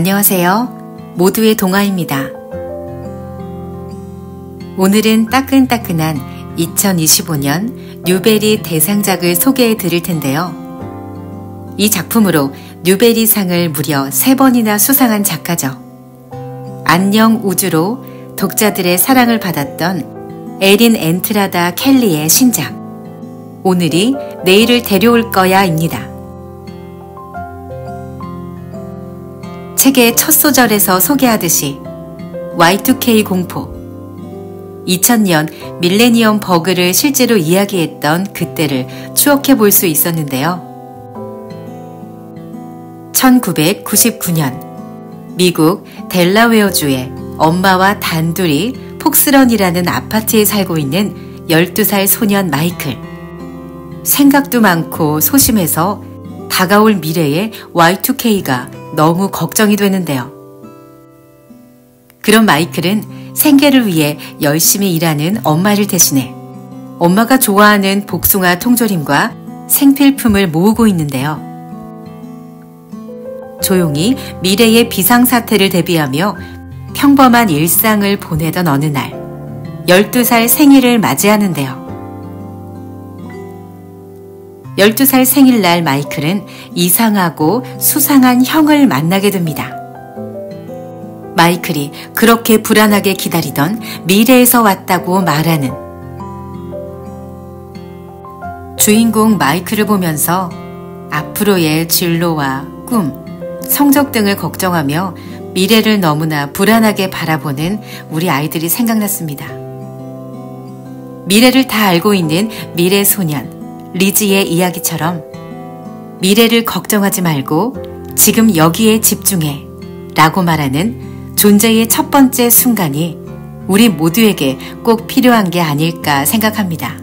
안녕하세요. 모두의 동화입니다. 오늘은 따끈따끈한 2025년 뉴베리 대상작을 소개해 드릴 텐데요. 이 작품으로 뉴베리상을 무려 3번이나 수상한 작가죠. 안녕 우주로 독자들의 사랑을 받았던 에린 엔트라다 켈리의 신작 오늘이 내일을 데려올 거야입니다. 책의 첫 소절에서 소개하듯이 Y2K 공포 2000년 밀레니엄 버그를 실제로 이야기했던 그때를 추억해 볼 수 있었는데요. 1999년 미국 델라웨어주의 엄마와 단둘이 폭스런이라는 아파트에 살고 있는 12살 소년 마이클. 생각도 많고 소심해서 다가올 미래의 Y2K가 너무 걱정이 되는데요. 그런 마이클은 생계를 위해 열심히 일하는 엄마를 대신해 엄마가 좋아하는 복숭아 통조림과 생필품을 모으고 있는데요. 조용히 미래의 비상사태를 대비하며 평범한 일상을 보내던 어느 날 12살 생일을 맞이하는데요. 12살 생일날 마이클은 이상하고 수상한 형을 만나게 됩니다. 마이클이 그렇게 불안하게 기다리던 미래에서 왔다고 말하는 주인공 마이클을 보면서 앞으로의 진로와 꿈, 성적 등을 걱정하며 미래를 너무나 불안하게 바라보는 우리 아이들이 생각났습니다. 미래를 다 알고 있는 미래 소년 리지의 이야기처럼 미래를 걱정하지 말고 지금 여기에 집중해 라고 말하는 존재의 첫 번째 순간이 우리 모두에게 꼭 필요한 게 아닐까 생각합니다.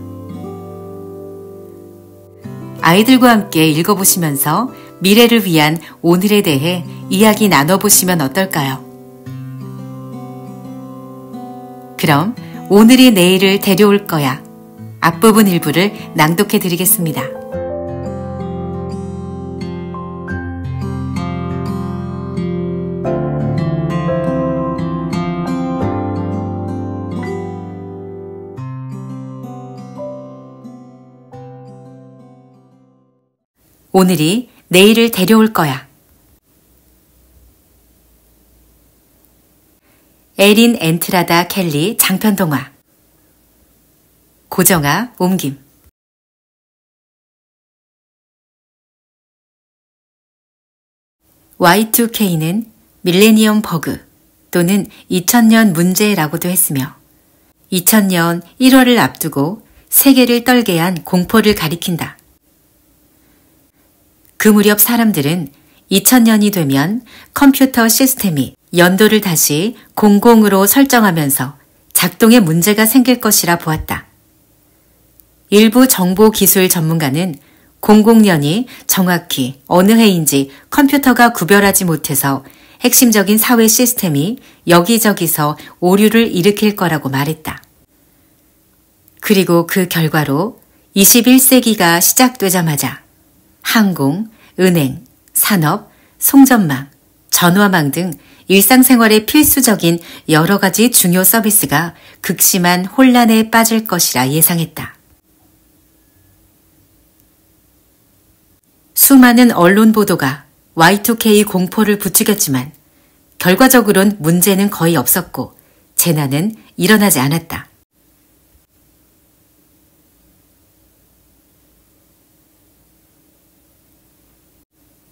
아이들과 함께 읽어보시면서 미래를 위한 오늘에 대해 이야기 나눠보시면 어떨까요? 그럼 오늘이 내일을 데려올 거야. 앞부분 일부를 낭독해 드리겠습니다. 오늘이 내일을 데려올 거야. 에린 엔트라다 켈리 장편동화 고정아 옮김 Y2K는 밀레니엄 버그 또는 2000년 문제라고도 했으며 2000년 1월을 앞두고 세계를 떨게 한 공포를 가리킨다. 그 무렵 사람들은 2000년이 되면 컴퓨터 시스템이 연도를 다시 00으로 설정하면서 작동에 문제가 생길 것이라 보았다. 일부 정보기술 전문가는 00년이 정확히 어느 해인지 컴퓨터가 구별하지 못해서 핵심적인 사회 시스템이 여기저기서 오류를 일으킬 거라고 말했다. 그리고 그 결과로 21세기가 시작되자마자 항공, 은행, 산업, 송전망, 전화망 등 일상생활에 필수적인 여러 가지 중요 서비스가 극심한 혼란에 빠질 것이라 예상했다. 수많은 언론 보도가 Y2K 공포를 부추겼지만 결과적으론 문제는 거의 없었고 재난은 일어나지 않았다.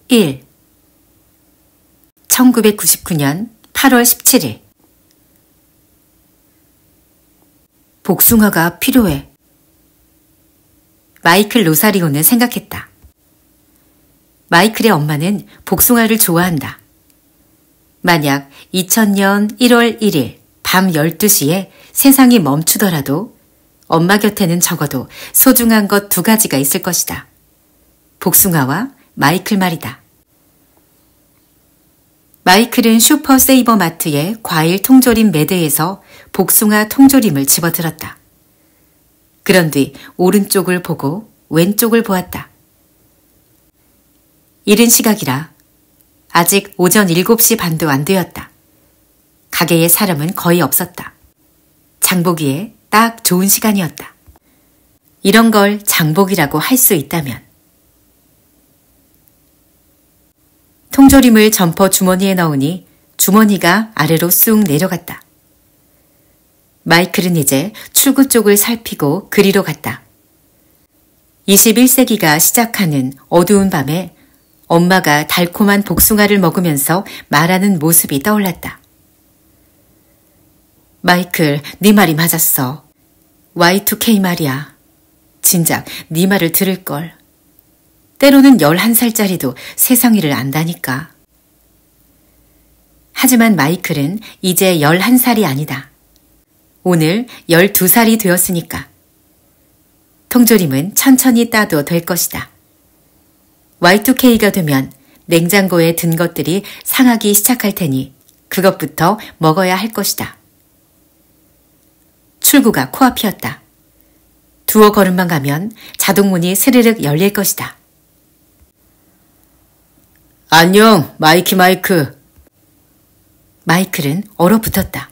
1. 1999년 8월 17일 복숭아가 필요해. 마이클 로사리오는 생각했다. 마이클의 엄마는 복숭아를 좋아한다. 만약 2000년 1월 1일 밤 12시에 세상이 멈추더라도 엄마 곁에는 적어도 소중한 것 2가지가 있을 것이다. 복숭아와 마이클 말이다. 마이클은 슈퍼 세이버 마트의 과일 통조림 매대에서 복숭아 통조림을 집어들었다. 그런 뒤 오른쪽을 보고 왼쪽을 보았다. 이른 시각이라 아직 오전 7시 반도 안 되었다. 가게에 사람은 거의 없었다. 장보기에 딱 좋은 시간이었다. 이런 걸 장보기라고 할 수 있다면. 통조림을 점퍼 주머니에 넣으니 주머니가 아래로 쑥 내려갔다. 마이클은 이제 출구 쪽을 살피고 그리로 갔다. 21세기가 시작하는 어두운 밤에 엄마가 달콤한 복숭아를 먹으면서 말하는 모습이 떠올랐다. 마이클, 네 말이 맞았어. Y2K 말이야. 진작 네 말을 들을걸. 때로는 11살짜리도 세상 일을 안다니까. 하지만 마이클은 이제 11살이 아니다. 오늘 12살이 되었으니까. 통조림은 천천히 따도 될 것이다. Y2K가 되면 냉장고에 든 것들이 상하기 시작할 테니 그것부터 먹어야 할 것이다. 출구가 코앞이었다. 두어 걸음만 가면 자동문이 스르륵 열릴 것이다. 안녕, 마이크. 마이클은 얼어붙었다.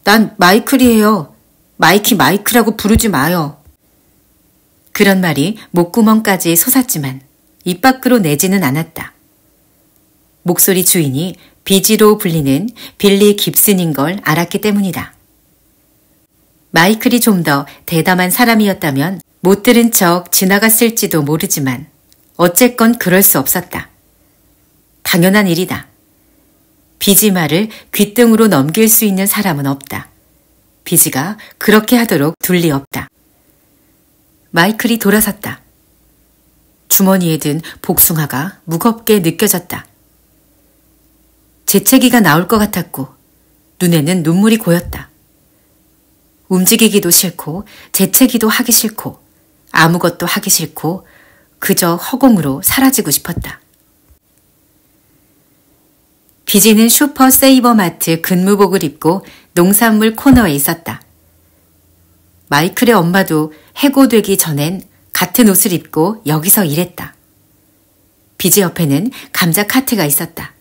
난 마이클이에요. 마이크라고 부르지 마요. 그런 말이 목구멍까지 솟았지만 입 밖으로 내지는 않았다. 목소리 주인이 비지로 불리는 빌리 깁슨인 걸 알았기 때문이다. 마이클이 좀 더 대담한 사람이었다면 못 들은 척 지나갔을지도 모르지만 어쨌건 그럴 수 없었다. 당연한 일이다. 비지 말을 귓등으로 넘길 수 있는 사람은 없다. 비지가 그렇게 하도록 둘 리 없다. 마이클이 돌아섰다. 주머니에 든 복숭아가 무겁게 느껴졌다. 재채기가 나올 것 같았고 눈에는 눈물이 고였다. 움직이기도 싫고 재채기도 하기 싫고 아무것도 하기 싫고 그저 허공으로 사라지고 싶었다. 비지는 슈퍼 세이버마트 근무복을 입고 농산물 코너에 있었다. 마이클의 엄마도 해고되기 전엔 같은 옷을 입고 여기서 일했다. 비지 옆에는 감자 카트가 있었다.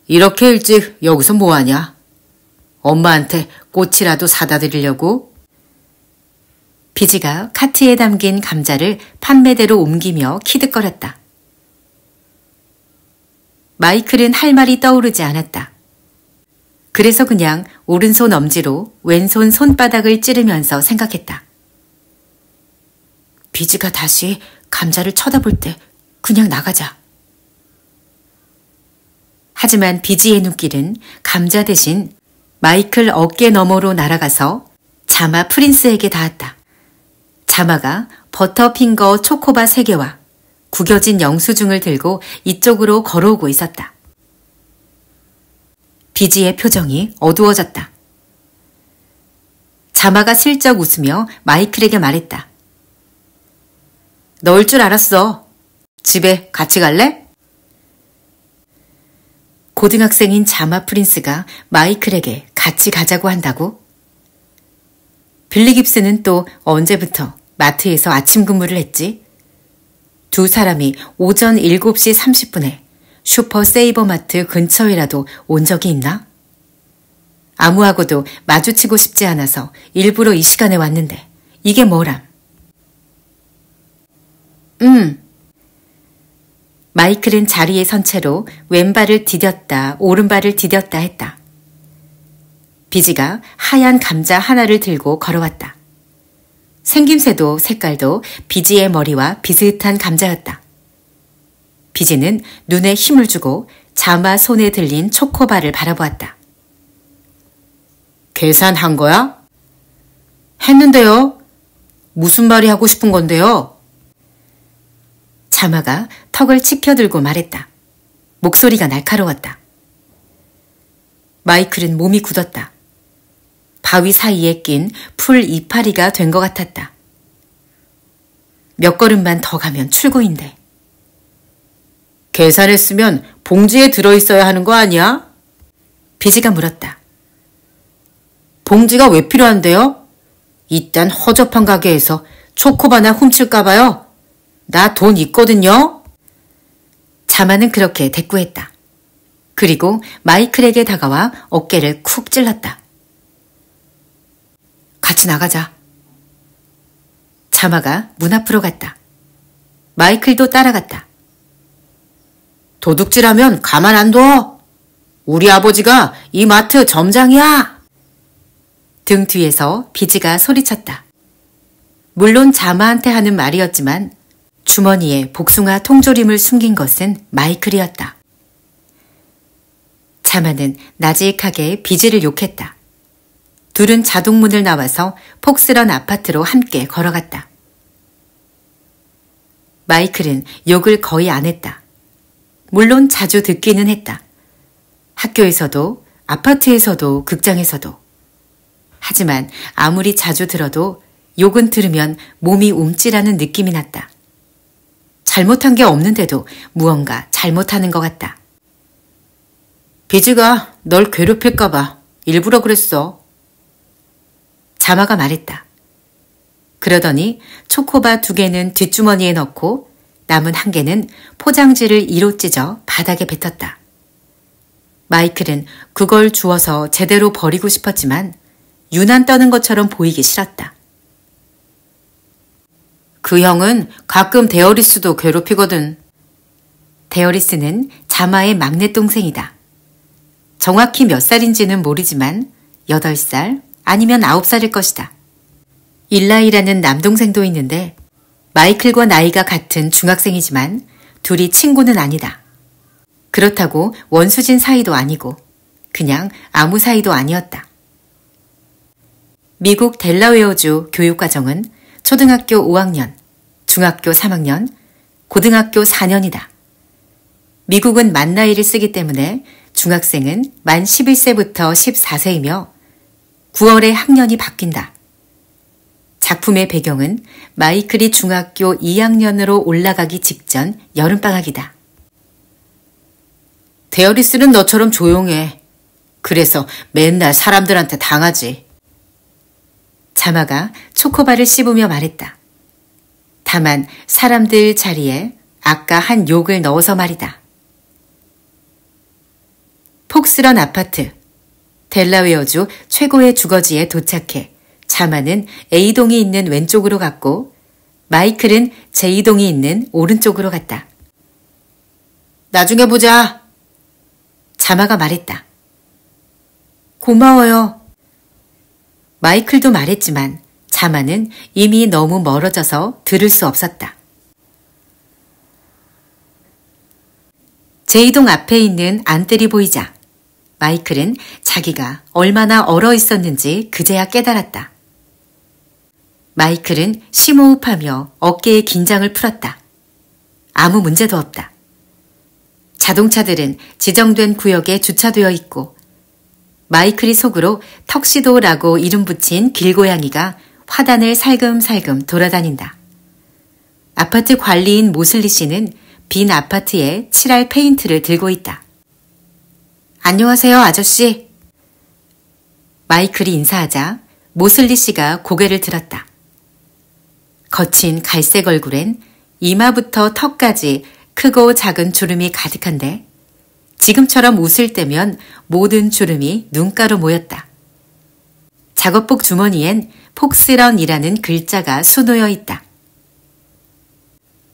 이렇게 일찍 여기서 뭐하냐? 엄마한테 꽃이라도 사다 드리려고? 비지가 카트에 담긴 감자를 판매대로 옮기며 키득거렸다. 마이클은 할 말이 떠오르지 않았다. 그래서 그냥 오른손 엄지로 왼손 손바닥을 찌르면서 생각했다. 비지가 다시 감자를 쳐다볼 때 그냥 나가자. 하지만 비지의 눈길은 감자 대신 마이클 어깨 너머로 날아가서 자마 프린스에게 닿았다. 자마가 버터핑거 초코바 3개와 구겨진 영수증을 들고 이쪽으로 걸어오고 있었다. 비지의 표정이 어두워졌다. 자마가 슬쩍 웃으며 마이클에게 말했다. 너 올 줄 알았어. 집에 같이 갈래? 고등학생인 자마 프린스가 마이클에게 같이 가자고 한다고? 빌리 깁스는 또 언제부터 마트에서 아침 근무를 했지? 두 사람이 오전 7시 30분에 슈퍼 세이버마트 근처에라도 온 적이 있나? 아무하고도 마주치고 싶지 않아서 일부러 이 시간에 왔는데 이게 뭐람? 마이클은 자리에 선 채로 왼발을 디뎠다 오른발을 디뎠다 했다. 비지가 하얀 감자 하나를 들고 걸어왔다. 생김새도 색깔도 비지의 머리와 비슷한 감자였다. 비지는 눈에 힘을 주고 자마 손에 들린 초코바를 바라보았다. 계산한 거야? 했는데요. 무슨 말이 하고 싶은 건데요? 자마가 턱을 치켜들고 말했다. 목소리가 날카로웠다. 마이클은 몸이 굳었다. 바위 사이에 낀 풀 이파리가 된 것 같았다. 몇 걸음만 더 가면 출구인데. 계산했으면 봉지에 들어있어야 하는 거 아니야? 비지가 물었다. 봉지가 왜 필요한데요? 이딴 허접한 가게에서 초코바나 훔칠까 봐요. 나 돈 있거든요. 자마는 그렇게 대꾸했다. 그리고 마이클에게 다가와 어깨를 쿡 찔렀다. 같이 나가자. 자마가 문 앞으로 갔다. 마이클도 따라갔다. 도둑질하면 가만 안 둬. 우리 아버지가 이 마트 점장이야. 등 뒤에서 비지가 소리쳤다. 물론 자마한테 하는 말이었지만 주머니에 복숭아 통조림을 숨긴 것은 마이클이었다. 자마는 나직하게 비지를 욕했다. 둘은 자동문을 나와서 폭스런 아파트로 함께 걸어갔다. 마이클은 욕을 거의 안 했다. 물론 자주 듣기는 했다. 학교에서도, 아파트에서도, 극장에서도. 하지만 아무리 자주 들어도 욕은 들으면 몸이 움찔하는 느낌이 났다. 잘못한 게 없는데도 무언가 잘못하는 것 같다. 비지가 널 괴롭힐까봐 일부러 그랬어. 자마가 말했다. 그러더니 초코바 2개는 뒷주머니에 넣고 남은 1개는 포장지를 이로 찢어 바닥에 뱉었다. 마이클은 그걸 주워서 제대로 버리고 싶었지만 유난 떠는 것처럼 보이기 싫었다. 그 형은 가끔 데어리스도 괴롭히거든. 데어리스는 자마의 막내 동생이다. 정확히 몇 살인지는 모르지만 8살 아니면 9살일 것이다. 일라이라는 남동생도 있는데 마이클과 나이가 같은 중학생이지만 둘이 친구는 아니다. 그렇다고 원수진 사이도 아니고 그냥 아무 사이도 아니었다. 미국 델라웨어주 교육과정은 초등학교 5학년, 중학교 3학년, 고등학교 4년이다. 미국은 만 나이를 쓰기 때문에 중학생은 만 11세부터 14세이며 9월에 학년이 바뀐다. 작품의 배경은 마이클이 중학교 2학년으로 올라가기 직전 여름방학이다. 데어리스는 너처럼 조용해. 그래서 맨날 사람들한테 당하지. 자마가 초코바를 씹으며 말했다. 다만 사람들 자리에 아까 한 욕을 넣어서 말이다. 폭스런 아파트, 델라웨어주 최고의 주거지에 도착해 자마는 A동이 있는 왼쪽으로 갔고 마이클은 J동이 있는 오른쪽으로 갔다. 나중에 보자. 자마가 말했다. 고마워요. 마이클도 말했지만 자마는 이미 너무 멀어져서 들을 수 없었다. J동 앞에 있는 안뜰이 보이자 마이클은 자기가 얼마나 얼어 있었는지 그제야 깨달았다. 마이클은 심호흡하며 어깨에 긴장을 풀었다. 아무 문제도 없다. 자동차들은 지정된 구역에 주차되어 있고 마이클이 속으로 턱시도라고 이름 붙인 길고양이가 화단을 살금살금 돌아다닌다. 아파트 관리인 모슬리 씨는 빈 아파트에 칠할 페인트를 들고 있다. 안녕하세요, 아저씨. 마이클이 인사하자 모슬리 씨가 고개를 들었다. 거친 갈색 얼굴엔 이마부터 턱까지 크고 작은 주름이 가득한데 지금처럼 웃을 때면 모든 주름이 눈가로 모였다. 작업복 주머니엔 폭스런이라는 글자가 수놓여 있다.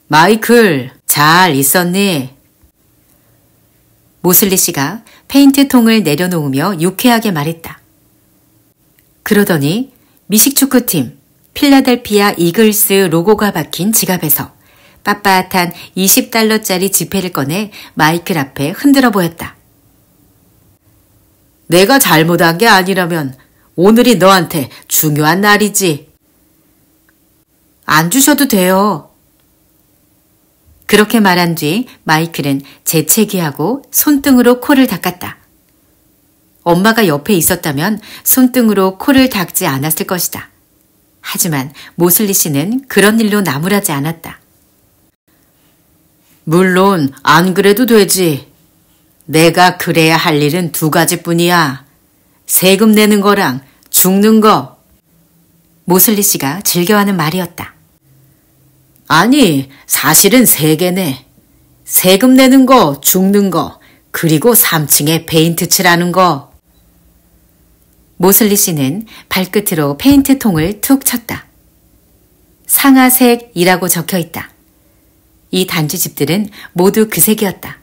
마이클, 잘 있었니? 모슬리 씨가 페인트통을 내려놓으며 유쾌하게 말했다. 그러더니 미식축구팀 필라델피아 이글스 로고가 박힌 지갑에서 빳빳한 $20짜리 지폐를 꺼내 마이클 앞에 흔들어 보였다. 내가 잘못한 게 아니라면 오늘이 너한테 중요한 날이지. 안 주셔도 돼요. 그렇게 말한 뒤 마이클은 재채기하고 손등으로 코를 닦았다. 엄마가 옆에 있었다면 손등으로 코를 닦지 않았을 것이다. 하지만 모슬리 씨는 그런 일로 나무라지 않았다. 물론 안 그래도 되지. 내가 그래야 할 일은 2가지뿐이야. 세금 내는 거랑 죽는 거. 모슬리 씨가 즐겨하는 말이었다. 아니, 사실은 3개네. 세금 내는 거, 죽는 거, 그리고 3층에 페인트 칠하는 거. 모슬리 씨는 발끝으로 페인트 통을 툭 쳤다. 상아색이라고 적혀 있다. 이 단지 집들은 모두 그 색이었다.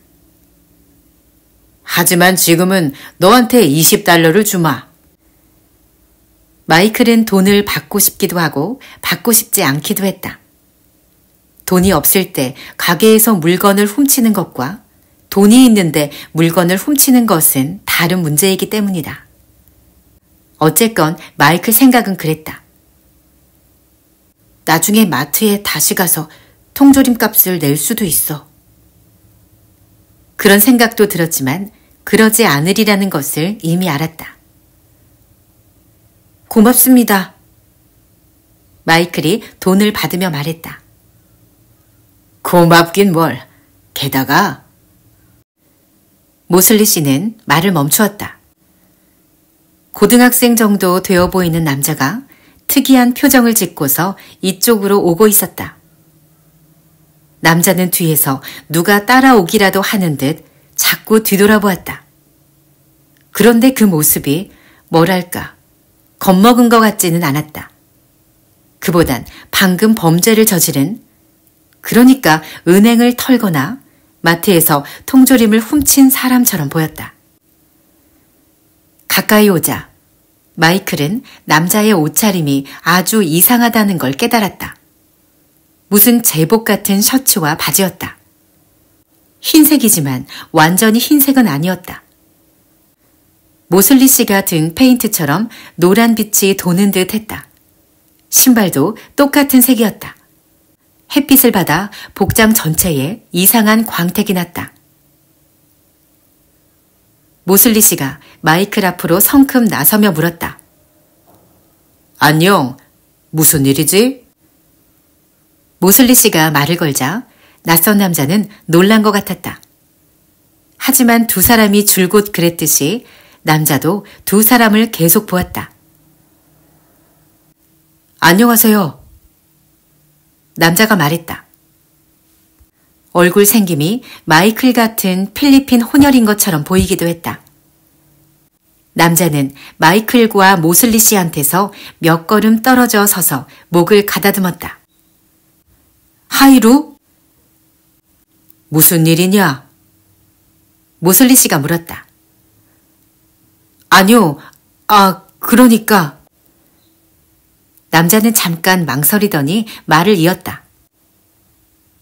하지만 지금은 너한테 $20를 주마. 마이클은 돈을 받고 싶기도 하고 받고 싶지 않기도 했다. 돈이 없을 때 가게에서 물건을 훔치는 것과 돈이 있는데 물건을 훔치는 것은 다른 문제이기 때문이다. 어쨌건 마이클 생각은 그랬다. 나중에 마트에 다시 가서 통조림 값을 낼 수도 있어. 그런 생각도 들었지만 그러지 않으리라는 것을 이미 알았다. 고맙습니다. 마이클이 돈을 받으며 말했다. 고맙긴 뭘. 게다가 모슬리 씨는 말을 멈추었다. 고등학생 정도 되어 보이는 남자가 특이한 표정을 짓고서 이쪽으로 오고 있었다. 남자는 뒤에서 누가 따라오기라도 하는 듯 자꾸 뒤돌아보았다. 그런데 그 모습이 뭐랄까 겁먹은 것 같지는 않았다. 그보단 방금 범죄를 저지른, 그러니까 은행을 털거나 마트에서 통조림을 훔친 사람처럼 보였다. 가까이 오자 마이클은 남자의 옷차림이 아주 이상하다는 걸 깨달았다. 무슨 제복 같은 셔츠와 바지였다. 흰색이지만 완전히 흰색은 아니었다. 모슬리 씨가 든 페인트처럼 노란 빛이 도는 듯 했다. 신발도 똑같은 색이었다. 햇빛을 받아 복장 전체에 이상한 광택이 났다. 모슬리 씨가 마이클 앞으로 성큼 나서며 물었다. 안녕, 무슨 일이지? 모슬리 씨가 말을 걸자 낯선 남자는 놀란 것 같았다. 하지만 두 사람이 줄곧 그랬듯이 남자도 두 사람을 계속 보았다. 안녕하세요. 남자가 말했다. 얼굴 생김이 마이클 같은 필리핀 혼혈인 것처럼 보이기도 했다. 남자는 마이클과 모슬리 씨한테서 몇 걸음 떨어져 서서 목을 가다듬었다. 하이루? 무슨 일이냐? 모슬리 씨가 물었다. 아니요, 그러니까. 남자는 잠깐 망설이더니 말을 이었다.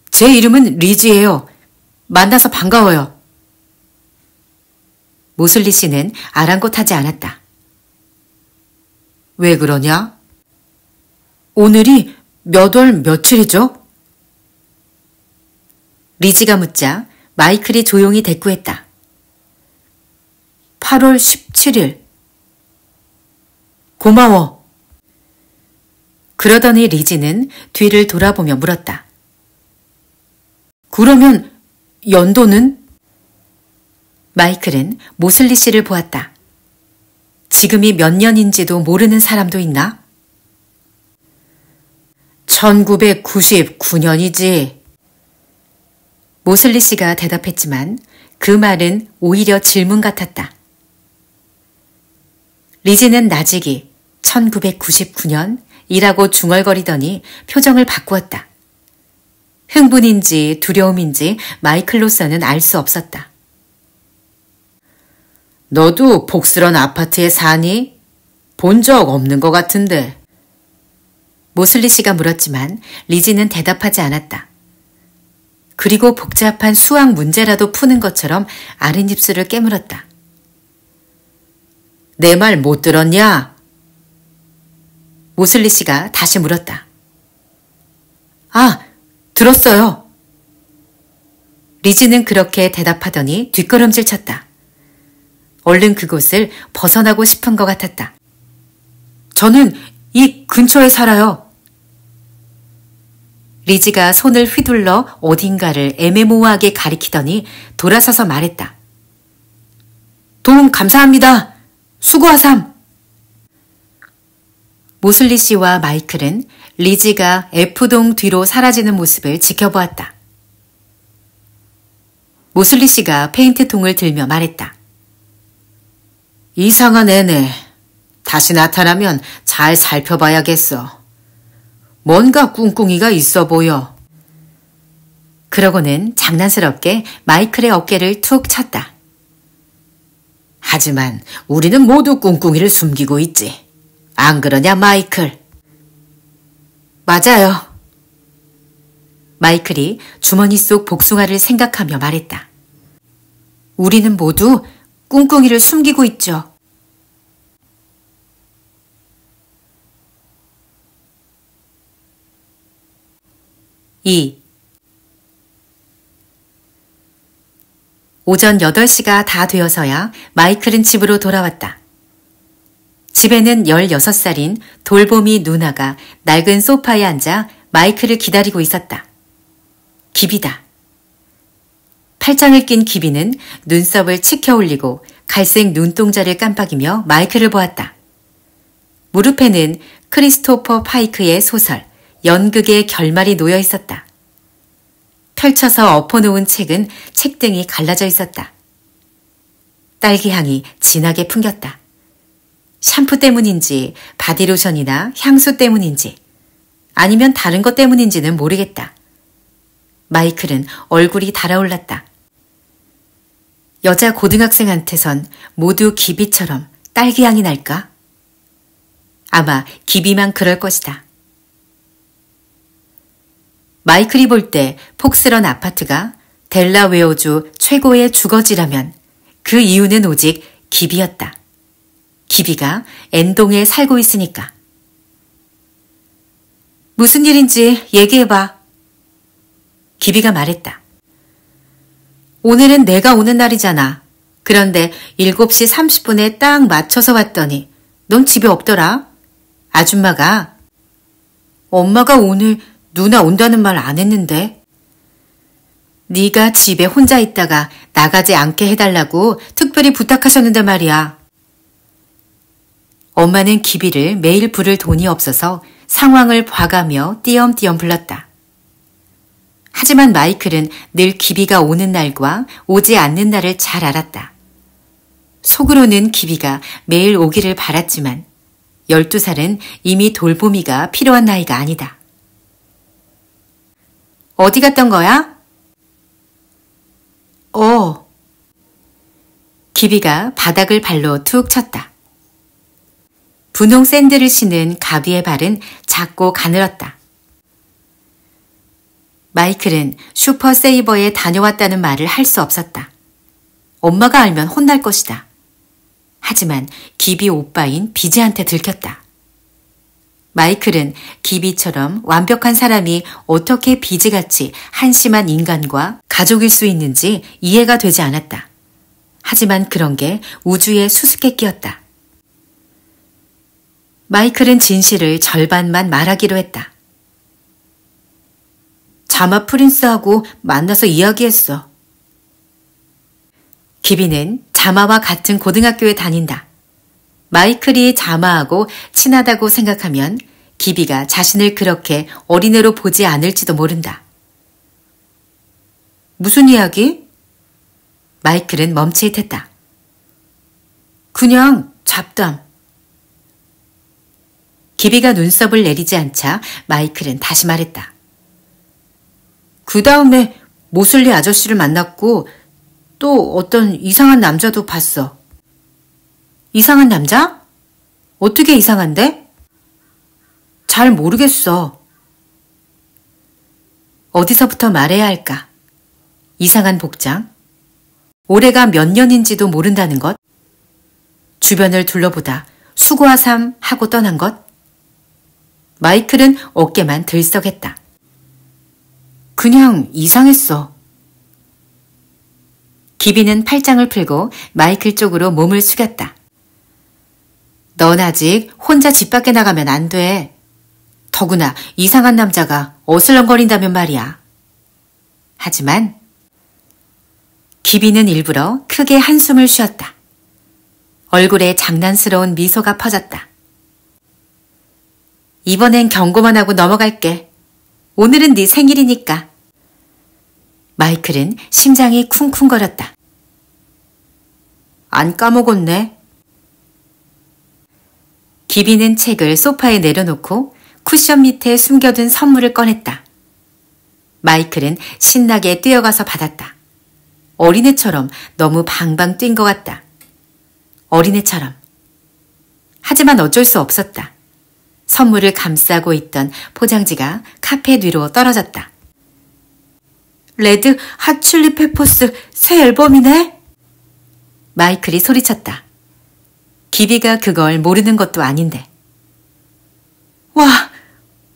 제 이름은 리즈예요. 만나서 반가워요. 모슬리 씨는 아랑곳하지 않았다. 왜 그러냐? 오늘이 몇 월 며칠이죠? 리즈가 묻자 마이클이 조용히 대꾸했다. 8월 17일. 고마워. 그러더니 리즈는 뒤를 돌아보며 물었다. 그러면 연도는? 마이클은 모슬리 씨를 보았다. 지금이 몇 년인지도 모르는 사람도 있나? 1999년이지. 모슬리 씨가 대답했지만 그 말은 오히려 질문 같았다. 리즈는 나직이 1999년이라고 중얼거리더니 표정을 바꾸었다. 흥분인지 두려움인지 마이클로서는 알 수 없었다. 너도 복스런 아파트에 사니? 본 적 없는 것 같은데. 모슬리 씨가 물었지만 리즈는 대답하지 않았다. 그리고 복잡한 수학 문제라도 푸는 것처럼 아랫입술을 깨물었다. 내 말 못 들었냐? 모슬리 씨가 다시 물었다. 들었어요. 리즈는 그렇게 대답하더니 뒷걸음질 쳤다. 얼른 그곳을 벗어나고 싶은 것 같았다. 저는 이 근처에 살아요. 리즈가 손을 휘둘러 어딘가를 애매모호하게 가리키더니 돌아서서 말했다. 도움 감사합니다. 수고하삼. 모슬리 씨와 마이클은 리즈가 F동 뒤로 사라지는 모습을 지켜보았다. 모슬리 씨가 페인트통을 들며 말했다. 이상한 애네. 다시 나타나면 잘 살펴봐야겠어. 뭔가 꿍꿍이가 있어 보여. 그러고는 장난스럽게 마이클의 어깨를 툭 쳤다. 하지만 우리는 모두 꿍꿍이를 숨기고 있지. 안 그러냐, 마이클? 맞아요. 마이클이 주머니 속 복숭아를 생각하며 말했다. 우리는 모두 꿍꿍이를 숨기고 있죠. 오전 8시가 다 되어서야 마이클은 집으로 돌아왔다. 집에는 16살인 돌보미 누나가 낡은 소파에 앉아 마이클을 기다리고 있었다. 기비다. 팔짱을 낀 기비는 눈썹을 치켜 올리고 갈색 눈동자를 깜빡이며 마이클을 보았다. 무릎에는 크리스토퍼 파이크의 소설 연극의 결말이 놓여 있었다. 펼쳐서 엎어놓은 책은 책등이 갈라져 있었다. 딸기향이 진하게 풍겼다. 샴푸 때문인지 바디로션이나 향수 때문인지 아니면 다른 것 때문인지는 모르겠다. 마이클은 얼굴이 달아올랐다. 여자 고등학생한테선 모두 기비처럼 딸기향이 날까? 아마 기비만 그럴 것이다. 마이클이 볼 때 폭스런 아파트가 델라웨어주 최고의 주거지라면 그 이유는 오직 기비였다. 기비가 엔동에 살고 있으니까. 무슨 일인지 얘기해봐. 기비가 말했다. 오늘은 내가 오는 날이잖아. 그런데 7시 30분에 딱 맞춰서 왔더니 넌 집에 없더라. 아줌마가 엄마가 오늘 누나 온다는 말 안 했는데. 네가 집에 혼자 있다가 나가지 않게 해달라고 특별히 부탁하셨는데 말이야. 엄마는 기비를 매일 부를 돈이 없어서 상황을 봐가며 띄엄띄엄 불렀다. 하지만 마이클은 늘 기비가 오는 날과 오지 않는 날을 잘 알았다. 속으로는 기비가 매일 오기를 바랐지만 12살은 이미 돌보미가 필요한 나이가 아니다. 어디 갔던 거야? 기비가 바닥을 발로 툭 쳤다. 분홍 샌들을 신은 가비의 발은 작고 가늘었다. 마이클은 슈퍼세이버에 다녀왔다는 말을 할 수 없었다. 엄마가 알면 혼날 것이다. 하지만 기비 오빠인 비지한테 들켰다. 마이클은 기비처럼 완벽한 사람이 어떻게 비지같이 한심한 인간과 가족일 수 있는지 이해가 되지 않았다. 하지만 그런 게 우주에 수수께끼였다. 마이클은 진실을 절반만 말하기로 했다. 자마 프린스하고 만나서 이야기했어. 기비는 자마와 같은 고등학교에 다닌다. 마이클이 자마하고 친하다고 생각하면 기비가 자신을 그렇게 어린애로 보지 않을지도 모른다. 무슨 이야기? 마이클은 멈칫했다. 그냥 잡담. 기비가 눈썹을 내리지 않자 마이클은 다시 말했다. 그 다음에 모슬리 아저씨를 만났고 또 어떤 이상한 남자도 봤어. 이상한 남자? 어떻게 이상한데? 잘 모르겠어. 어디서부터 말해야 할까? 이상한 복장? 올해가 몇 년인지도 모른다는 것? 주변을 둘러보다 수고하삼 하고 떠난 것? 마이클은 어깨만 들썩했다. 그냥 이상했어. 기비는 팔짱을 풀고 마이클 쪽으로 몸을 숙였다. 넌 아직 혼자 집 밖에 나가면 안 돼. 더구나 이상한 남자가 어슬렁거린다면 말이야. 하지만 기비는 일부러 크게 한숨을 쉬었다. 얼굴에 장난스러운 미소가 퍼졌다. 이번엔 경고만 하고 넘어갈게. 오늘은 네 생일이니까. 마이클은 심장이 쿵쿵거렸다. 안 까먹었네. 기비는 책을 소파에 내려놓고 쿠션 밑에 숨겨둔 선물을 꺼냈다. 마이클은 신나게 뛰어가서 받았다. 어린애처럼 너무 방방 뛴 것 같다. 어린애처럼. 하지만 어쩔 수 없었다. 선물을 감싸고 있던 포장지가 카펫 위로 떨어졌다. 레드 핫칠리 페퍼스 새 앨범이네? 마이클이 소리쳤다. 기비가 그걸 모르는 것도 아닌데. 와,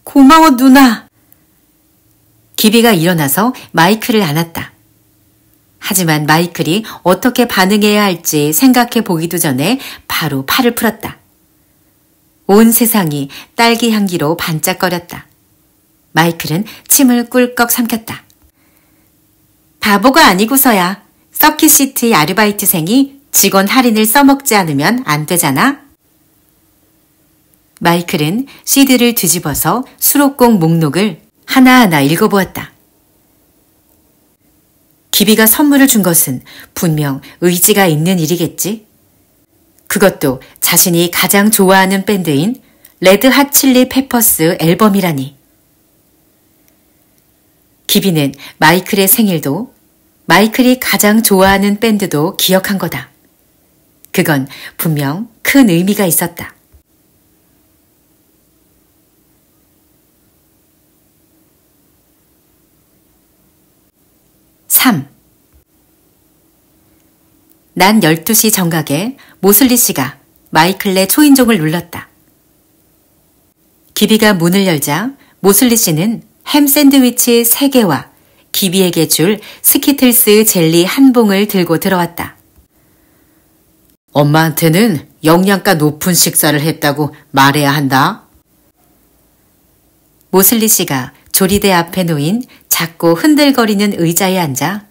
고마워 누나. 기비가 일어나서 마이클을 안았다. 하지만 마이클이 어떻게 반응해야 할지 생각해 보기도 전에 바로 팔을 풀었다. 온 세상이 딸기 향기로 반짝거렸다. 마이클은 침을 꿀꺽 삼켰다. 바보가 아니고서야 서킷시티 아르바이트생이 직원 할인을 써먹지 않으면 안 되잖아? 마이클은 CD를 뒤집어서 수록곡 목록을 하나하나 읽어보았다. 기비가 선물을 준 것은 분명 의지가 있는 일이겠지? 그것도 자신이 가장 좋아하는 밴드인 레드 핫칠리 페퍼스 앨범이라니. 기비는 마이클의 생일도 마이클이 가장 좋아하는 밴드도 기억한 거다. 그건 분명 큰 의미가 있었다. 난 12시 정각에 모슬리 씨가 마이클의 초인종을 눌렀다. 기비가 문을 열자 모슬리 씨는 햄 샌드위치 3개와 기비에게 줄 스키틀스 젤리 한 봉을 들고 들어왔다. 엄마한테는 영양가 높은 식사를 했다고 말해야 한다. 모슬리 씨가 조리대 앞에 놓인 작고 흔들거리는 의자에 앉아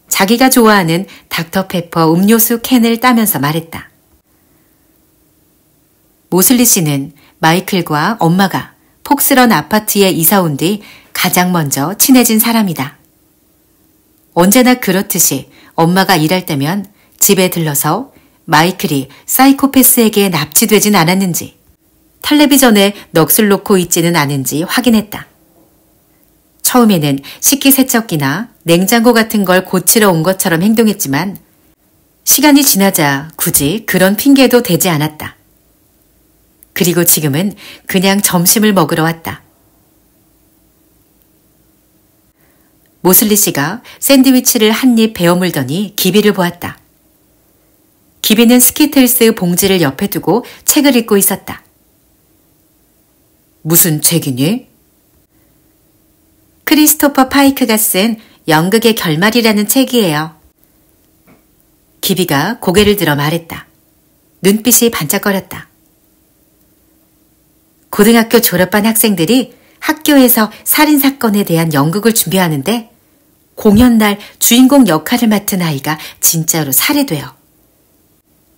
자기가 좋아하는 닥터페퍼 음료수 캔을 따면서 말했다. 모슬리 씨는 마이클과 엄마가 폭스런 아파트에 이사 온 뒤 가장 먼저 친해진 사람이다. 언제나 그렇듯이 엄마가 일할 때면 집에 들러서 마이클이 사이코패스에게 납치되진 않았는지, 텔레비전에 넋을 놓고 있지는 않은지 확인했다. 처음에는 식기세척기나 냉장고 같은 걸 고치러 온 것처럼 행동했지만 시간이 지나자 굳이 그런 핑계도 되지 않았다. 그리고 지금은 그냥 점심을 먹으러 왔다. 모슬리 씨가 샌드위치를 한 입 베어 물더니 기비를 보았다. 기비는 스키틀스 봉지를 옆에 두고 책을 읽고 있었다. 무슨 책이니? 크리스토퍼 파이크가 쓴 연극의 결말이라는 책이에요. 기비가 고개를 들어 말했다. 눈빛이 반짝거렸다. 고등학교 졸업한 학생들이 학교에서 살인사건에 대한 연극을 준비하는데 공연날 주인공 역할을 맡은 아이가 진짜로 살해돼요.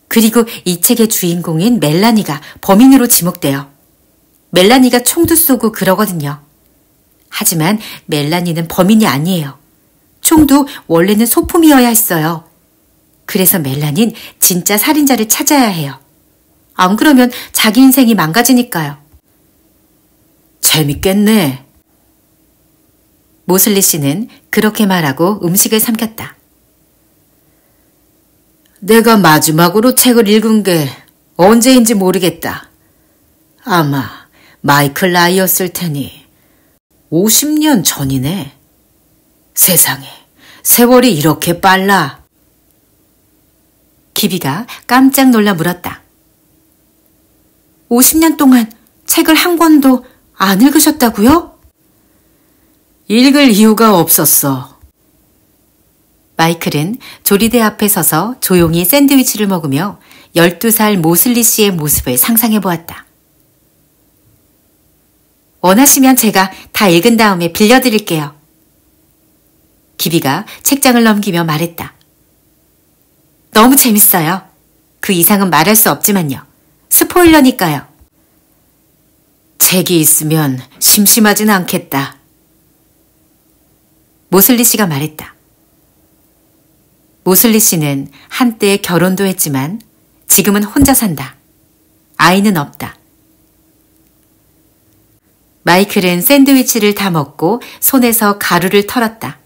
그리고 이 책의 주인공인 멜라니가 범인으로 지목돼요. 멜라니가 총도 쏘고 그러거든요. 하지만 멜라니는 범인이 아니에요. 총도 원래는 소품이어야 했어요. 그래서 멜라니는 진짜 살인자를 찾아야 해요. 안 그러면 자기 인생이 망가지니까요. 재밌겠네. 모슬리 씨는 그렇게 말하고 음식을 삼켰다. 내가 마지막으로 책을 읽은 게 언제인지 모르겠다. 아마 마이클 라이였을 테니 50년 전이네. 세상에, 세월이 이렇게 빨라. 기비가 깜짝 놀라 물었다. 50년 동안 책을 한 권도 안 읽으셨다고요? 읽을 이유가 없었어. 마이클은 조리대 앞에 서서 조용히 샌드위치를 먹으며 12살 모슬리 씨의 모습을 상상해 보았다. 원하시면 제가 다 읽은 다음에 빌려드릴게요. 기비가 책장을 넘기며 말했다. 너무 재밌어요. 그 이상은 말할 수 없지만요. 스포일러니까요. 책이 있으면 심심하진 않겠다. 모슬리 씨가 말했다. 모슬리 씨는 한때 결혼도 했지만 지금은 혼자 산다. 아이는 없다. 마이클은 샌드위치를 다 먹고 손에서 가루를 털었다.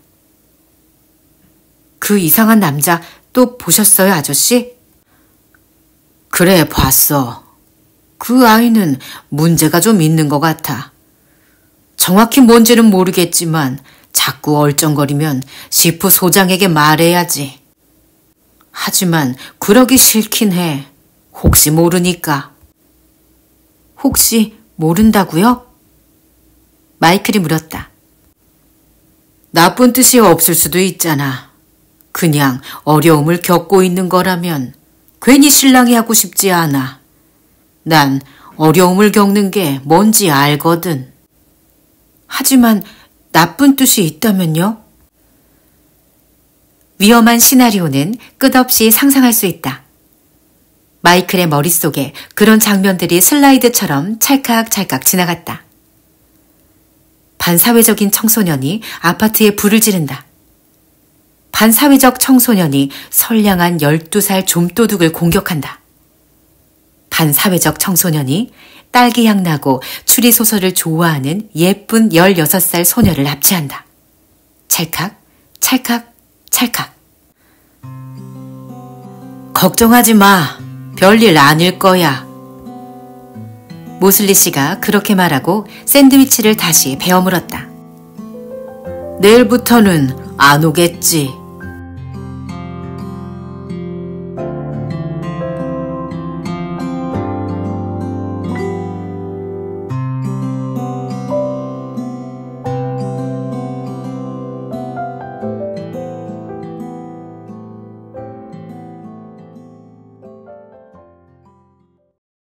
그 이상한 남자 또 보셨어요, 아저씨? 그래, 봤어. 그 아이는 문제가 좀 있는 것 같아. 정확히 뭔지는 모르겠지만 자꾸 얼쩡거리면 시프 소장에게 말해야지. 하지만 그러기 싫긴 해. 혹시 모르니까. 혹시 모른다고요? 마이클이 물었다. 나쁜 뜻이 없을 수도 있잖아. 그냥 어려움을 겪고 있는 거라면 괜히 실랑이 하고 싶지 않아. 난 어려움을 겪는 게 뭔지 알거든. 하지만 나쁜 뜻이 있다면요? 위험한 시나리오는 끝없이 상상할 수 있다. 마이클의 머릿속에 그런 장면들이 슬라이드처럼 찰칵찰칵 지나갔다. 반사회적인 청소년이 아파트에 불을 지른다. 반사회적 청소년이 선량한 12살 좀도둑을 공격한다. 반사회적 청소년이 딸기향 나고 추리소설을 좋아하는 예쁜 16살 소녀를 납치한다. 찰칵, 찰칵, 찰칵. 걱정하지 마. 별일 아닐 거야. 모슬리 씨가 그렇게 말하고 샌드위치를 다시 베어 물었다. 내일부터는 안 오겠지.